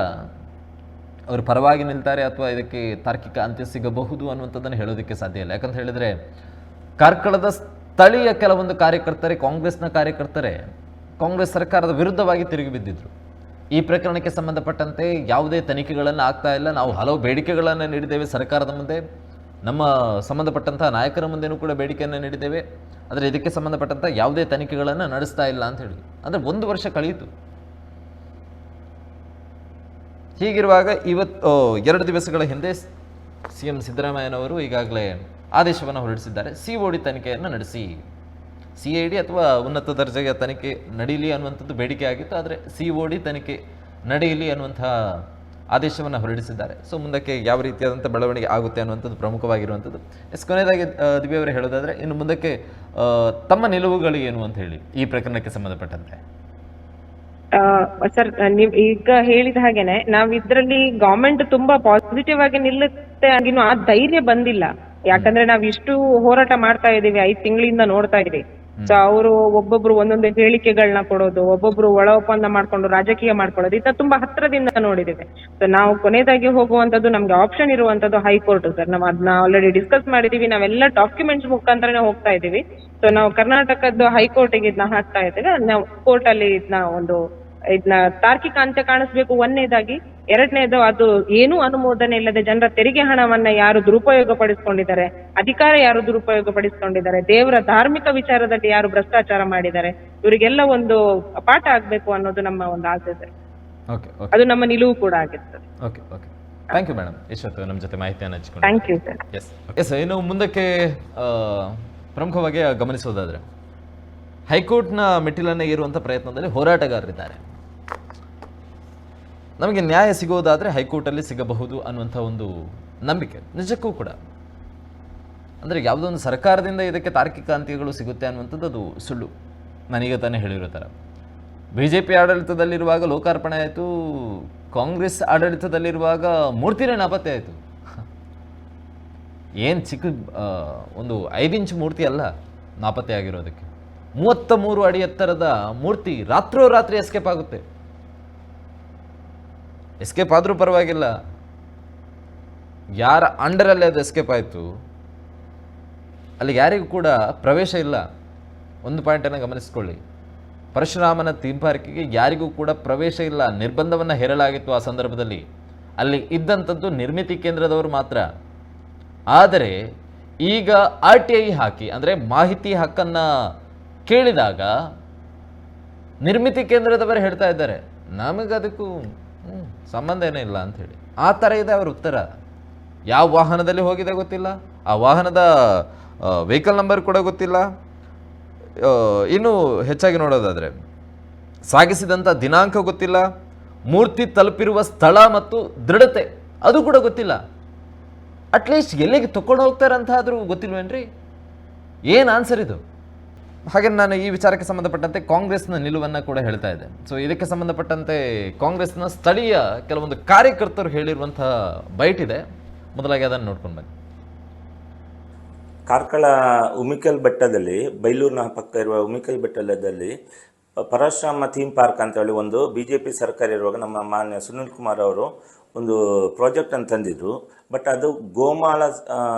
ಅವರು ಪರವಾಗಿ ನಿಲ್ತಾರೆ ಅಥವಾ ಇದಕ್ಕೆ ತಾರ್ಕಿಕ ಅಂತ್ಯ ಸಿಗಬಹುದು ಅನ್ನುವಂಥದ್ದನ್ನು ಹೇಳೋದಕ್ಕೆ ಸಾಧ್ಯ ಇಲ್ಲ. ಯಾಕಂತ ಹೇಳಿದರೆ ಕಾರ್ಕಳದ ಸ್ಥಳೀಯ ಕೆಲವೊಂದು ಕಾರ್ಯಕರ್ತರೇ, ಕಾಂಗ್ರೆಸ್ನ ಕಾರ್ಯಕರ್ತರೇ ಕಾಂಗ್ರೆಸ್ ಸರ್ಕಾರದ ವಿರುದ್ಧವಾಗಿ ತಿರುಗಿ ಬಿದ್ದಿದ್ರು. ಈ ಪ್ರಕರಣಕ್ಕೆ ಸಂಬಂಧಪಟ್ಟಂತೆ ಯಾವುದೇ ತನಿಖೆಗಳನ್ನು ಆಗ್ತಾ ಇಲ್ಲ, ನಾವು ಹಲವು ಬೇಡಿಕೆಗಳನ್ನು ನೀಡಿದ್ದೇವೆ ಸರ್ಕಾರದ ಮುಂದೆ, ನಮ್ಮ ಸಂಬಂಧಪಟ್ಟಂತಹ ನಾಯಕರ ಮುಂದೆನೂ ಕೂಡ ಬೇಡಿಕೆಯನ್ನು ನೀಡಿದ್ದೇವೆ, ಆದರೆ ಇದಕ್ಕೆ ಸಂಬಂಧಪಟ್ಟಂಥ ಯಾವುದೇ ತನಿಖೆಗಳನ್ನು ನಡೆಸ್ತಾ ಇಲ್ಲ ಅಂತ ಹೇಳಿ. ಅಂದರೆ 1 ವರ್ಷ ಕಳೆಯಿತು. ಹೀಗಿರುವಾಗ ಇವತ್ತು 2 ದಿವಸಗಳ ಹಿಂದೆ CM ಸಿದ್ದರಾಮಯ್ಯನವರು ಈಗಾಗಲೇ ಆದೇಶವನ್ನು ಹೊರಡಿಸಿದ್ದಾರೆ. COD ತನಿಖೆಯನ್ನು ನಡೆಸಿ, CID ಅಥವಾ ಉನ್ನತ ದರ್ಜೆಯ ತನಿಖೆ ನಡೀಲಿ ಅನ್ನುವಂಥದ್ದು ಬೇಡಿಕೆ ಆಗಿತ್ತು. ಆದರೆ COD ತನಿಖೆ ನಡೆಯಲಿ ಅನ್ನುವಂತಹ ಆದೇಶವನ್ನು ಹೊರಡಿಸಿದ್ದಾರೆ. ಸೊ ಮುಂದಕ್ಕೆ ಯಾವ ರೀತಿಯಾದಂಥ ಬೆಳವಣಿಗೆ ಆಗುತ್ತೆ ಅನ್ನುವಂಥದ್ದು ಪ್ರಮುಖವಾಗಿರುವಂಥದ್ದು. ಕೊನೆಯದಾಗಿ ದಿವ್ಯ ಅವರೇ ಹೇಳೋದಾದರೆ, ಇನ್ನು ಮುಂದಕ್ಕೆ ತಮ್ಮ ನಿಲುವುಗಳು ಏನು ಅಂತ ಹೇಳಿ ಈ ಪ್ರಕರಣಕ್ಕೆ ಸಂಬಂಧಪಟ್ಟಂತೆ. ಸರ್, ನೀವ್ ಈಗ ಹೇಳಿದ ಹಾಗೇನೆ ನಾವ್ ಇದ್ರಲ್ಲಿ ಗವರ್ಮೆಂಟ್ ತುಂಬಾ ಪಾಸಿಟಿವ್ ಆಗಿ ನಿಲ್ಲುತ್ತೆ ಆಗಿನೂ ಆ ಧೈರ್ಯ ಬಂದಿಲ್ಲ. ಯಾಕಂದ್ರೆ ನಾವ್ ಇಷ್ಟು ಹೋರಾಟ ಮಾಡ್ತಾ ಇದೀವಿ, 5 ತಿಂಗಳಿಂದ ನೋಡ್ತಾ ಇದೀವಿ. ಸೊ ಅವರು ಒಬ್ಬೊಬ್ರು ಒಂದೊಂದು ಹೇಳಿಕೆಗಳನ್ನ ಕೊಡೋದು, ಒಬ್ಬೊಬ್ರು ಒಳ ಒಪ್ಪಂದ ಮಾಡ್ಕೊಂಡು ರಾಜಕೀಯ ಮಾಡ್ಕೊಳ್ಳೋದು, ಇದ ತುಂಬಾ ಹತ್ರದಿಂದ ನೋಡಿದ್ದೇವೆ. ಸೊ ನಾವು ಕೊನೆಯದಾಗಿ ಹೋಗುವಂತದ್ದು, ನಮ್ಗೆ ಆಪ್ಷನ್ ಇರುವಂತದ್ದು ಹೈಕೋರ್ಟ್ ಸರ್. ನಾವ್ ಅದನ್ನ ಆಲ್ರೆಡಿ ಡಿಸ್ಕಸ್ ಮಾಡಿದೀವಿ, ನಾವೆಲ್ಲ ಡಾಕ್ಯುಮೆಂಟ್ಸ್ ಮುಖಾಂತರನೇ ಹೋಗ್ತಾ ಇದೀವಿ. ಸೊ ನಾವು ಕರ್ನಾಟಕದ ಹೈಕೋರ್ಟಿಗೆ ಇದನ್ನ ಹಾಕ್ತಾ ಇದ್ದೇವೆ. ನಾವು ಕೋರ್ಟ್ ಅಲ್ಲಿ ಇದನ್ನ ತಾರ್ಕಿಕ ಅಂತ್ಯ ಕಾಣಿಸ್ಬೇಕು, 1ನೇದಾಗಿ. 2ನೇದು, ಅದು ಏನೂ ಅನುಮೋದನೆ ಇಲ್ಲದೆ ಜನರ ತೆರಿಗೆ ಹಣವನ್ನ ಯಾರು ದುರುಪಯೋಗ ಪಡಿಸ್ಕೊಂಡಿದ್ದಾರೆ, ಅಧಿಕಾರ ಯಾರು ದುರುಪಯೋಗ ಪಡಿಸ್ಕೊಂಡಿದ್ದಾರೆ, ದೇವರ ಧಾರ್ಮಿಕ ವಿಚಾರದಲ್ಲಿ ಯಾರು ಭ್ರಷ್ಟಾಚಾರ ಮಾಡಿದ್ದಾರೆ, ಇವರಿಗೆಲ್ಲ ಒಂದು ಪಾಠ ಆಗ್ಬೇಕು ಅನ್ನೋದು ನಮ್ಮ ಒಂದು ಆಸೆ ಸರ್. ಅದು ನಮ್ಮ ನಿಲುವು ಕೂಡ ಆಗಿರ್ತದೆ. ಥ್ಯಾಂಕ್ ಯು ಮೇಡಮ್, ಇಷ್ಟೊತ್ತು ನಮ್ಮ ಜೊತೆ ಮಾಹಿತಿಯನ್ನು ಹಂಚಿಕೊಂಡು. Thank you sir. ಎಸ್ ಇನ್ನು ಮುಂದಕ್ಕೆ ಪ್ರಮುಖವಾಗಿ ಗಮನಿಸೋದಾದ್ರೆ ಹೈಕೋರ್ಟ್ನ ಮೆಟ್ಟಿಲನ್ನು ಏರುವಂಥ ಪ್ರಯತ್ನದಲ್ಲಿ ಹೋರಾಟಗಾರರಿದ್ದಾರೆ. ನಮಗೆ ನ್ಯಾಯ ಸಿಗೋದಾದರೆ ಹೈಕೋರ್ಟಲ್ಲಿ ಸಿಗಬಹುದು ಅನ್ನುವಂಥ ಒಂದು ನಂಬಿಕೆ ನಿಜಕ್ಕೂ ಕೂಡ. ಅಂದರೆ ಯಾವುದೋ ಒಂದು ಸರ್ಕಾರದಿಂದ ಇದಕ್ಕೆ ತಾರ್ಕಿಕ ಅಂತ್ಯಗಳು ಸಿಗುತ್ತೆ ಅನ್ನುವಂಥದ್ದು ಅದು ಸುಳ್ಳು. ನಾನೀಗ ತಾನೇ ಹೇಳಿರೋ ಥರ BJP ಆಡಳಿತದಲ್ಲಿರುವಾಗ ಲೋಕಾರ್ಪಣೆ ಆಯಿತು, ಕಾಂಗ್ರೆಸ್ ಆಡಳಿತದಲ್ಲಿರುವಾಗ ಮೂರ್ತಿನೇ ನಾಪತ್ತೆ ಆಯಿತು. ಏನು ಚಿಕ್ಕ ಒಂದು 5 ಇಂಚ್ ಮೂರ್ತಿ ಅಲ್ಲ ನಾಪತ್ತೆ ಆಗಿರೋದಕ್ಕೆ, 33 ಅಡಿ ಎತ್ತರದ ಮೂರ್ತಿ ರಾತ್ರೋರಾತ್ರಿ ಎಸ್ಕೇಪ್ ಆಗುತ್ತೆ. ಎಸ್ಕೇಪ್ ಆದರೂ ಪರವಾಗಿಲ್ಲ, ಯಾರ ಅಂಡರಲ್ಲೇ ಅದು ಎಸ್ಕೇಪ್ ಆಯಿತು ಅಲ್ಲಿ ಯಾರಿಗೂ ಕೂಡ ಪ್ರವೇಶ ಇಲ್ಲ. ಒಂದು ಪಾಯಿಂಟನ್ನು ಗಮನಿಸ್ಕೊಳ್ಳಿ, ಪರಶುರಾಮನ ಥೀಮ್ ಪಾರ್ಕಿಗೆ ಯಾರಿಗೂ ಕೂಡ ಪ್ರವೇಶ ಇಲ್ಲ, ನಿರ್ಬಂಧವನ್ನು ಹೇರಲಾಗಿತ್ತು ಆ ಸಂದರ್ಭದಲ್ಲಿ. ಅಲ್ಲಿ ಇದ್ದಂಥದ್ದು ನಿರ್ಮಿತಿ ಕೇಂದ್ರದವರು ಮಾತ್ರ. ಆದರೆ ಈಗ RTI ಹಾಕಿ, ಅಂದರೆ ಮಾಹಿತಿ ಹಕ್ಕನ್ನು ಕೇಳಿದಾಗ ನಿರ್ಮಿತಿ ಕೇಂದ್ರದವರು ಹೇಳ್ತಾ ಇದ್ದಾರೆ ನಮಗದಕ್ಕೂ ಸಂಬಂಧ ಏನೇ ಇಲ್ಲ ಅಂಥೇಳಿ. ಆ ಥರ ಇದೆ ಅವರ ಉತ್ತರ. ಯಾವ ವಾಹನದಲ್ಲಿ ಹೋಗಿದೆ ಗೊತ್ತಿಲ್ಲ, ಆ ವಾಹನದ ವೆಹಿಕಲ್ ನಂಬರ್ ಕೂಡ ಗೊತ್ತಿಲ್ಲ. ಇನ್ನೂ ಹೆಚ್ಚಾಗಿ ನೋಡೋದಾದರೆ ಸಾಗಿಸಿದಂಥ ದಿನಾಂಕ ಗೊತ್ತಿಲ್ಲ, ಮೂರ್ತಿ ತಲುಪಿರುವ ಸ್ಥಳ ಮತ್ತು ದೃಢತೆ ಅದು ಕೂಡ ಗೊತ್ತಿಲ್ಲ. ಅಟ್ಲೀಸ್ಟ್ ಎಲ್ಲಿಗೆ ತಗೊಂಡು ಹೋಗ್ತಾರಂತ ಆದರೂ ಗೊತ್ತಿಲ್ವೇನ್ರಿ? ಏನು ಆನ್ಸರ್ ಇದು? ಹಾಗೆ ನಾನು ಈ ವಿಚಾರಕ್ಕೆ ಸಂಬಂಧಪಟ್ಟಂತೆ ಕಾಂಗ್ರೆಸ್ನ ನಿಲುವನ್ನು ಕೂಡ ಹೇಳ್ತಾ ಇದ್ದೆ. ಸೊ ಇದಕ್ಕೆ ಸಂಬಂಧಪಟ್ಟಂತೆ ಕಾಂಗ್ರೆಸ್ನ ಸ್ಥಳೀಯ ಕೆಲವೊಂದು ಕಾರ್ಯಕರ್ತರು ಹೇಳಿರುವಂತಹ ಬೈಟ್ ಇದೆ. ಮೊದಲಾಗಿ ಅದನ್ನು ನೋಡ್ಕೊಂಡು ಬನ್ನಿ. ಕಾರ್ಕಳ ಉಮಿಕಲ್ ಬೆಟ್ಟದಲ್ಲಿ, ಬೈಲೂರಿನ ಪಕ್ಕ ಇರುವ ಉಮಿಕಲ್ ಬೆಟ್ಟದಲ್ಲಿ ಪರಶುರಾಮ ಥೀಮ್ ಪಾರ್ಕ್ ಅಂತೇಳಿ ಒಂದು BJP ಸರ್ಕಾರ ಇರುವಾಗ ನಮ್ಮ ಮಾನ್ಯ ಸುನಿಲ್ ಕುಮಾರ್ ಅವರು ಒಂದು ಪ್ರಾಜೆಕ್ಟನ್ನು ತಂದಿದ್ರು. ಬಟ್ ಅದು ಗೋಮಾಳ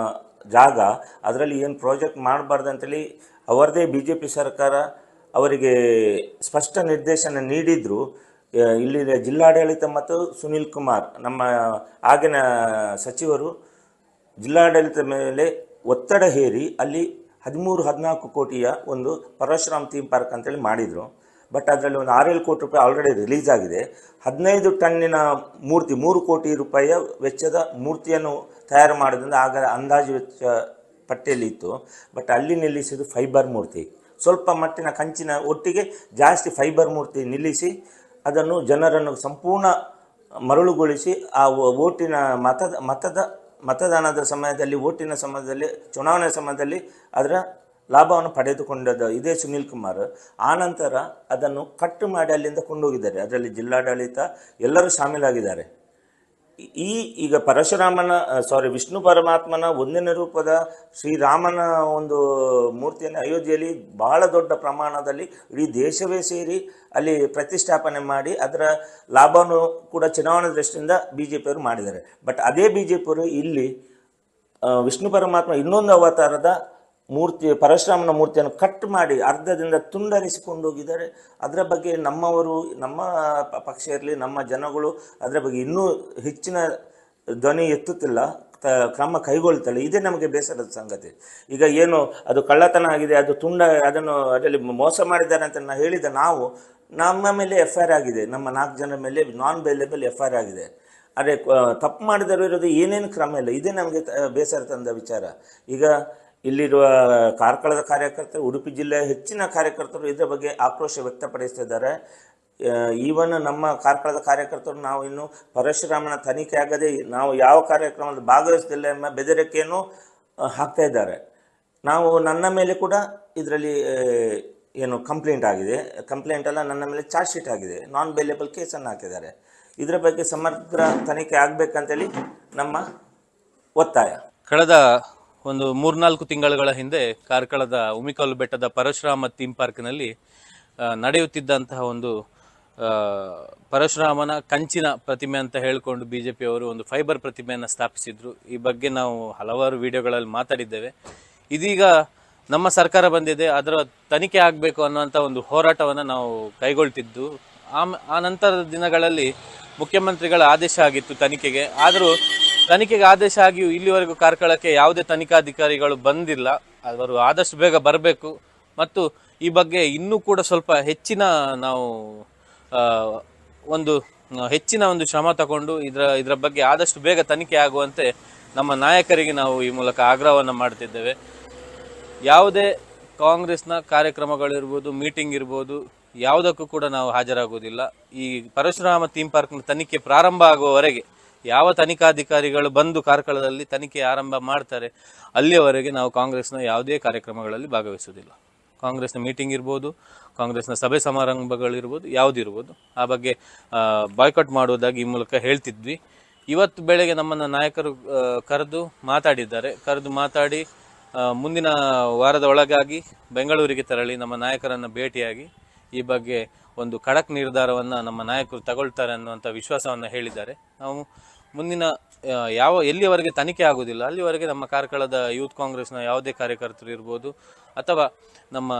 ಜಾಗ, ಅದರಲ್ಲಿ ಏನು ಪ್ರಾಜೆಕ್ಟ್ ಮಾಡಬಾರ್ದು ಅಂತೇಳಿ ಅವರದೇ BJP ಸರ್ಕಾರ ಅವರಿಗೆ ಸ್ಪಷ್ಟ ನಿರ್ದೇಶನ ನೀಡಿದ್ರು. ಇಲ್ಲಿ ಜಿಲ್ಲಾಡಳಿತ ಮತ್ತು ಸುನಿಲ್ ಕುಮಾರ್ ನಮ್ಮ ಆಗಿನ ಸಚಿವರು ಜಿಲ್ಲಾಡಳಿತ ಮೇಲೆ ಒತ್ತಡ ಹೇರಿ ಅಲ್ಲಿ 13-14 ಕೋಟಿಯ ಒಂದು ಪರಶುರಾಮ್ ಥೀಮ್ ಪಾರ್ಕ್ ಅಂತೇಳಿ ಮಾಡಿದರು. ಬಟ್ ಅದರಲ್ಲಿ ಒಂದು 6-7 ಕೋಟಿ ರೂಪಾಯಿ ಆಲ್ರೆಡಿ ರಿಲೀಸ್ ಆಗಿದೆ. 15 ಟನ್ನಿನ ಮೂರ್ತಿ, 3 ಕೋಟಿ ರೂಪಾಯಿಯ ವೆಚ್ಚದ ಮೂರ್ತಿಯನ್ನು ತಯಾರು ಮಾಡೋದ್ರಿಂದ ಆಗ ಅಂದಾಜು ವೆಚ್ಚ ಪಟ್ಟಿಯಲ್ಲಿ ಇತ್ತು. ಬಟ್ ಅಲ್ಲಿ ನಿಲ್ಲಿಸಿದ್ದು ಫೈಬರ್ ಮೂರ್ತಿ, ಸ್ವಲ್ಪ ಮಟ್ಟಿನ ಕಂಚಿನ ಒಟ್ಟಿಗೆ ಜಾಸ್ತಿ ಫೈಬರ್ ಮೂರ್ತಿ ನಿಲ್ಲಿಸಿ ಅದನ್ನು ಜನರನ್ನು ಸಂಪೂರ್ಣ ಮರಳುಗೊಳಿಸಿ ಆ ಓಟಿನ ಮತದಾನದ ಸಮಯದಲ್ಲಿ, ಓಟಿನ ಸಮಯದಲ್ಲಿ, ಚುನಾವಣೆ ಸಮಯದಲ್ಲಿ ಅದರ ಲಾಭವನ್ನು ಪಡೆದುಕೊಂಡದ್ದು ಇದೇ ಸುನಿಲ್ ಕುಮಾರ್. ಆನಂತರ ಅದನ್ನು ಕಟ್ಟು ಮಾಡಿ ಅಲ್ಲಿಂದ ಕೊಂಡೋಗಿದ್ದಾರೆ. ಅದರಲ್ಲಿ ಜಿಲ್ಲಾಡಳಿತ ಎಲ್ಲರೂ ಶಾಮೀಲಾಗಿದ್ದಾರೆ. ಈಗ ವಿಷ್ಣು ಪರಮಾತ್ಮನ 1ನೇ ರೂಪದ ಶ್ರೀರಾಮನ ಒಂದು ಮೂರ್ತಿಯನ್ನು ಅಯೋಧ್ಯೆಯಲ್ಲಿ ಬಹಳ ದೊಡ್ಡ ಪ್ರಮಾಣದಲ್ಲಿ ಇಡೀ ದೇಶವೇ ಸೇರಿ ಅಲ್ಲಿ ಪ್ರತಿಷ್ಠಾಪನೆ ಮಾಡಿ ಅದರ ಲಾಭವನ್ನು ಕೂಡ ಚುನಾವಣಾ ದೃಷ್ಟಿಯಿಂದ BJPಯವರು ಮಾಡಿದ್ದಾರೆ. ಬಟ್ ಅದೇ BJPಯವರು ಇಲ್ಲಿ ವಿಷ್ಣು ಪರಮಾತ್ಮ ಇನ್ನೊಂದು ಅವತಾರದ ಮೂರ್ತಿ, ಪರಶುರಾಮನ ಮೂರ್ತಿಯನ್ನು ಕಟ್ ಮಾಡಿ ಅರ್ಧದಿಂದ ತುಂಡರಿಸಿಕೊಂಡು ಹೋಗಿದ್ದಾರೆ. ಅದರ ಬಗ್ಗೆ ನಮ್ಮವರು, ನಮ್ಮ ಪಕ್ಷ ಇರಲಿ, ನಮ್ಮ ಜನಗಳು ಅದರ ಬಗ್ಗೆ ಇನ್ನೂ ಹೆಚ್ಚಿನ ಧ್ವನಿ ಎತ್ತುತ್ತಿಲ್ಲ, ಕ್ರಮ ಕೈಗೊಳ್ತಲ್ಲ. ಇದೇ ನಮಗೆ ಬೇಸರದ ಸಂಗತಿ. ಈಗ ಏನು ಅದು ಕಳ್ಳತನ ಆಗಿದೆ, ಅದು ಅದರಲ್ಲಿ ಮೋಸ ಮಾಡಿದ್ದಾರೆ ಅಂತ ಹೇಳಿದ ನಮ್ಮ ಮೇಲೆ FIR ಆಗಿದೆ. ನಮ್ಮ 4 ಜನರ ಮೇಲೆ ನಾನ್ ಬೇಲೇಬಲ್ FIR ಆಗಿದೆ. ಅದೇ ತಪ್ಪು ಮಾಡಿದರು ಇರೋದು ಏನೇನು ಕ್ರಮ ಇಲ್ಲ. ಇದೇ ನಮಗೆ ಬೇಸರ ತಂದ ವಿಚಾರ. ಈಗ ಇಲ್ಲಿರುವ ಕಾರ್ಕಳದ ಕಾರ್ಯಕರ್ತರು, ಉಡುಪಿ ಜಿಲ್ಲೆಯ ಹೆಚ್ಚಿನ ಕಾರ್ಯಕರ್ತರು ಇದರ ಬಗ್ಗೆ ಆಕ್ರೋಶ ವ್ಯಕ್ತಪಡಿಸ್ತಿದ್ದಾರೆ. ಈವನ್ ನಮ್ಮ ಕಾರ್ಕಳದ ಕಾರ್ಯಕರ್ತರು ನಾವು ಇನ್ನು ಪರಶುರಾಮನ ತನಿಖೆ ಆಗದೆ ನಾವು ಯಾವ ಕಾರ್ಯಕ್ರಮದಲ್ಲಿ ಭಾಗವಹಿಸಲಿಲ್ಲ ಎಂಬ ಬೆದರಿಕೆಯನ್ನು ಹಾಕ್ತಾ ಇದ್ದಾರೆ. ನನ್ನ ಮೇಲೆ ಕೂಡ ಇದರಲ್ಲಿ ಏನು ಕಂಪ್ಲೇಂಟ್ ಆಗಿದೆ, ಕಂಪ್ಲೇಂಟ್ ಅಲ್ಲ, ನನ್ನ ಮೇಲೆ ಚಾರ್ಜ್ ಶೀಟ್ ಆಗಿದೆ, ನಾನ್ ಬೇಲೇಬಲ್ ಕೇಸನ್ನು ಹಾಕಿದ್ದಾರೆ. ಇದರ ಬಗ್ಗೆ ಸಮಗ್ರ ತನಿಖೆ ಆಗಬೇಕಂತೇಳಿ ನಮ್ಮ ಒತ್ತಾಯ. ಕಳೆದ ಒಂದು 3-4 ತಿಂಗಳುಗಳ ಹಿಂದೆ ಕಾರ್ಕಳದ ಉಮಿಕಲ್ ಬೆಟ್ಟದ ಪರಶುರಾಮ ಥೀಮ್ ಪಾರ್ಕ್ನಲ್ಲಿ ನಡೆಯುತ್ತಿದ್ದಂತಹ ಒಂದು ಪರಶುರಾಮನ ಕಂಚಿನ ಪ್ರತಿಮೆ ಅಂತ ಹೇಳಿಕೊಂಡು BJPಯವರು ಒಂದು ಫೈಬರ್ ಪ್ರತಿಮೆಯನ್ನು ಸ್ಥಾಪಿಸಿದ್ರು. ಈ ಬಗ್ಗೆ ನಾವು ಹಲವಾರು ವಿಡಿಯೋಗಳಲ್ಲಿ ಮಾತಾಡಿದ್ದೇವೆ. ಇದೀಗ ನಮ್ಮ ಸರ್ಕಾರ ಬಂದಿದೆ, ಅದರ ತನಿಖೆ ಆಗಬೇಕು ಅನ್ನುವಂಥ ಒಂದು ಹೋರಾಟವನ್ನು ನಾವು ಕೈಗೊಳ್ತಿದ್ದು. ಆ ನಂತರದ ದಿನಗಳಲ್ಲಿ ಮುಖ್ಯಮಂತ್ರಿಗಳ ಆದೇಶ ಆಗಿತ್ತು ತನಿಖೆಗೆ. ಆದರೂ ತನಿಖೆಗೆ ಆದೇಶ ಆಗಿಯೂ ಇಲ್ಲಿವರೆಗೂ ಕಾರ್ಕಳಕ್ಕೆ ಯಾವುದೇ ತನಿಖಾಧಿಕಾರಿಗಳು ಬಂದಿಲ್ಲ. ಅವರು ಆದಷ್ಟು ಬೇಗ ಬರಬೇಕು ಮತ್ತು ಈ ಬಗ್ಗೆ ಇನ್ನೂ ಕೂಡ ಸ್ವಲ್ಪ ಹೆಚ್ಚಿನ ನಾವು ಒಂದು ಹೆಚ್ಚಿನ ಒಂದು ಶ್ರಮ ತಗೊಂಡು ಇದರ ಬಗ್ಗೆ ಆದಷ್ಟು ಬೇಗ ತನಿಖೆ ಆಗುವಂತೆ ನಮ್ಮ ನಾಯಕರಿಗೆ ನಾವು ಈ ಮೂಲಕ ಆಗ್ರಹವನ್ನು ಮಾಡ್ತಿದ್ದೇವೆ. ಯಾವುದೇ ಕಾಂಗ್ರೆಸ್ನ ಕಾರ್ಯಕ್ರಮಗಳಿರ್ಬೋದು, ಮೀಟಿಂಗ್ ಇರ್ಬೋದು, ಯಾವುದಕ್ಕೂ ಕೂಡ ನಾವು ಹಾಜರಾಗುವುದಿಲ್ಲ. ಈ ಪರಶುರಾಮ ಥೀಮ್ ಪಾರ್ಕ್ನ ತನಿಖೆ ಪ್ರಾರಂಭ ಆಗುವವರೆಗೆ ಯಾವ ತನಿಖಾಧಿಕಾರಿಗಳು ಬಂದು ಕಾರ್ಕಳದಲ್ಲಿ ತನಿಖೆ ಆರಂಭ ಮಾಡ್ತಾರೆ ಅಲ್ಲಿಯವರೆಗೆ ನಾವು ಕಾಂಗ್ರೆಸ್ನ ಯಾವುದೇ ಕಾರ್ಯಕ್ರಮಗಳಲ್ಲಿ ಭಾಗವಹಿಸುವುದಿಲ್ಲ. ಕಾಂಗ್ರೆಸ್ನ ಮೀಟಿಂಗ್ ಇರ್ಬೋದು, ಕಾಂಗ್ರೆಸ್ನ ಸಭೆ ಸಮಾರಂಭಗಳಿರ್ಬೋದು, ಯಾವುದಿರ್ಬೋದು, ಆ ಬಗ್ಗೆ ಬಾಯ್ಕಾಟ್ ಮಾಡುವುದಾಗಿ ಈ ಮೂಲಕ ಹೇಳ್ತಿದ್ವಿ. ಇವತ್ತು ಬೆಳಗ್ಗೆ ನಮ್ಮನ್ನು ನಾಯಕರು ಕರೆದು ಮಾತಾಡಿ ಮುಂದಿನ ವಾರದ ಒಳಗಾಗಿ ಬೆಂಗಳೂರಿಗೆ ತೆರಳಿ ನಮ್ಮ ನಾಯಕರನ್ನು ಭೇಟಿಯಾಗಿ ಈ ಬಗ್ಗೆ ಒಂದು ಖಡಕ್ ನಿರ್ಧಾರವನ್ನು ನಮ್ಮ ನಾಯಕರು ತಗೊಳ್ತಾರೆ ಅನ್ನುವಂಥ ವಿಶ್ವಾಸವನ್ನು ಹೇಳಿದ್ದಾರೆ. ನಾವು ಮುಂದಿನ ಎಲ್ಲಿಯವರೆಗೆ ತನಿಖೆ ಆಗುವುದಿಲ್ಲ ಅಲ್ಲಿವರೆಗೆ ನಮ್ಮ ಕಾರ್ಕಳದ ಯೂತ್ ಕಾಂಗ್ರೆಸ್ನ ಯಾವುದೇ ಕಾರ್ಯಕರ್ತರು ಇರ್ಬೋದು ಅಥವಾ ನಮ್ಮ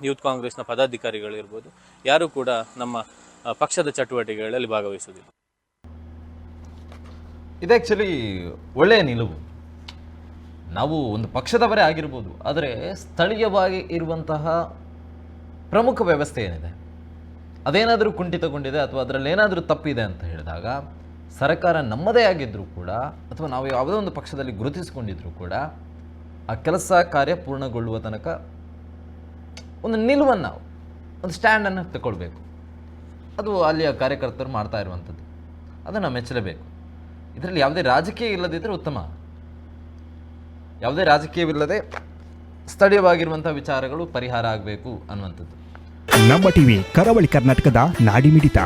ಯೂತ್ ಕಾಂಗ್ರೆಸ್ನ ಪದಾಧಿಕಾರಿಗಳಿರ್ಬೋದು, ಯಾರೂ ಕೂಡ ನಮ್ಮ ಪಕ್ಷದ ಚಟುವಟಿಕೆಗಳಲ್ಲಿ ಭಾಗವಹಿಸುವುದಿಲ್ಲ. ಇದು ಆ್ಯಕ್ಚುಲಿ ಒಳ್ಳೆಯ ನಿಲುವು. ನಾವು ಒಂದು ಪಕ್ಷದವರೇ ಆಗಿರ್ಬೋದು, ಆದರೆ ಸ್ಥಳೀಯವಾಗಿ ಇರುವಂತಹ ಪ್ರಮುಖ ವ್ಯವಸ್ಥೆ ಏನಿದೆ ಅದೇನಾದರೂ ಕುಂಠಿತಗೊಂಡಿದೆ ಅಥವಾ ಅದರಲ್ಲಿ ಏನಾದರೂ ತಪ್ಪಿದೆ ಅಂತ ಹೇಳಿದಾಗ ಸರ್ಕಾರ ನಮ್ಮದೇ ಆಗಿದ್ದರೂ ಕೂಡ ಅಥವಾ ನಾವು ಯಾವುದೋ ಒಂದು ಪಕ್ಷದಲ್ಲಿ ಗುರುತಿಸಿಕೊಂಡಿದ್ರೂ ಕೂಡ ಆ ಕೆಲಸ ಕಾರ್ಯ ಪೂರ್ಣಗೊಳ್ಳುವ ತನಕ ಒಂದು ನಿಲುವನ್ನು, ಒಂದು ಸ್ಟ್ಯಾಂಡನ್ನು ತಗೊಳ್ಬೇಕು. ಅದು ಅಲ್ಲಿಯ ಕಾರ್ಯಕರ್ತರು ಮಾಡ್ತಾ ಇರುವಂಥದ್ದು, ಅದನ್ನು ಮೆಚ್ಚಲೇಬೇಕು. ಇದರಲ್ಲಿ ಯಾವುದೇ ರಾಜಕೀಯ ಇಲ್ಲದಿದ್ದರೆ ಉತ್ತಮ. ಯಾವುದೇ ರಾಜಕೀಯವಿಲ್ಲದೆ ಸ್ಥಳೀಯವಾಗಿರುವಂಥ ವಿಚಾರಗಳು ಪರಿಹಾರ ಆಗಬೇಕು ಅನ್ನುವಂಥದ್ದು. ನಮ್ಮ ಟಿವಿ ಕರಾವಳಿ ಕರ್ನಾಟಕದ ನಾಡಿಮಿಡಿತ.